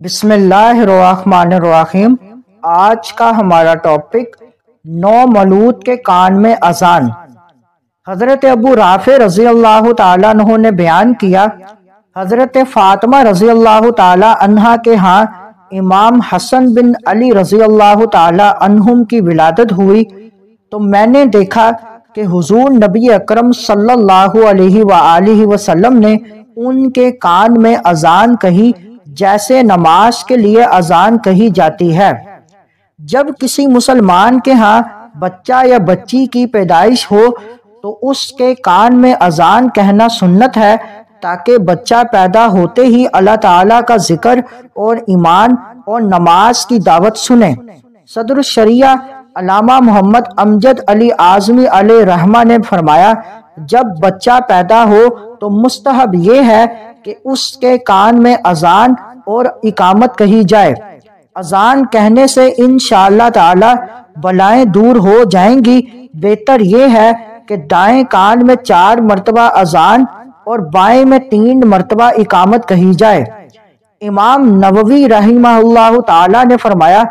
بسم اللہ الرحمن الرحیم۔ آج کا ہمارا ٹاپک نو مولود کے کان میں اذان۔ حضرت ابو رافع رضی اللہ تعالیٰ عنہ نے بیان کیا، حضرت فاطمہ رضی اللہ تعالیٰ عنہ کے ہاں امام حسن بن علی رضی اللہ تعالیٰ عنہم کی ولادت ہوئی تو میں نے دیکھا کہ حضور نبی اکرم صلی اللہ علیہ وآلہ وسلم نے ان کے کان میں اذان کہی جیسے نماز کے لیے اذان کہی جاتی ہے۔ جب کسی مسلمان کے ہاں بچہ یا بچی کی پیدائش ہو تو اس کے کان میں اذان کہنا سنت ہے تاکہ بچہ پیدا ہوتے ہی اللہ تعالیٰ کا ذکر اور ایمان اور نماز کی دعوت سنے۔ صدر الشریعہ علامہ محمد امجد علی اعظمی علیہ رحمہ نے فرمایا، جب بچہ پیدا ہو تو مستحب یہ ہے کہ اس کے کان میں اذان اور اقامت کہی جائے۔ اذان کہنے سے انشاءاللہ تعالی بلائیں دور ہو جائیں گی۔ بہتر یہ ہے کہ دائیں کان میں 4 مرتبہ اذان اور بائیں میں 3 مرتبہ اقامت کہی جائے۔ امام نووی رحمہ اللہ تعالی نے فرمایا،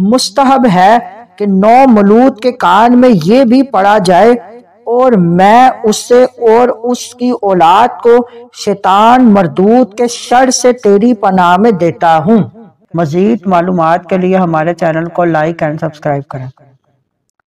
مستحب ہے کہ نو مولود کے کان میں یہ بھی پڑھا جائے، اور میں اسے اور اس کی اولاد کو شیطان مردود کے شر سے تیری پناہ میں دیتا ہوں۔ مزید معلومات کے لیے ہمارے چینل کو لائک اینڈ سبسکرائب کریں۔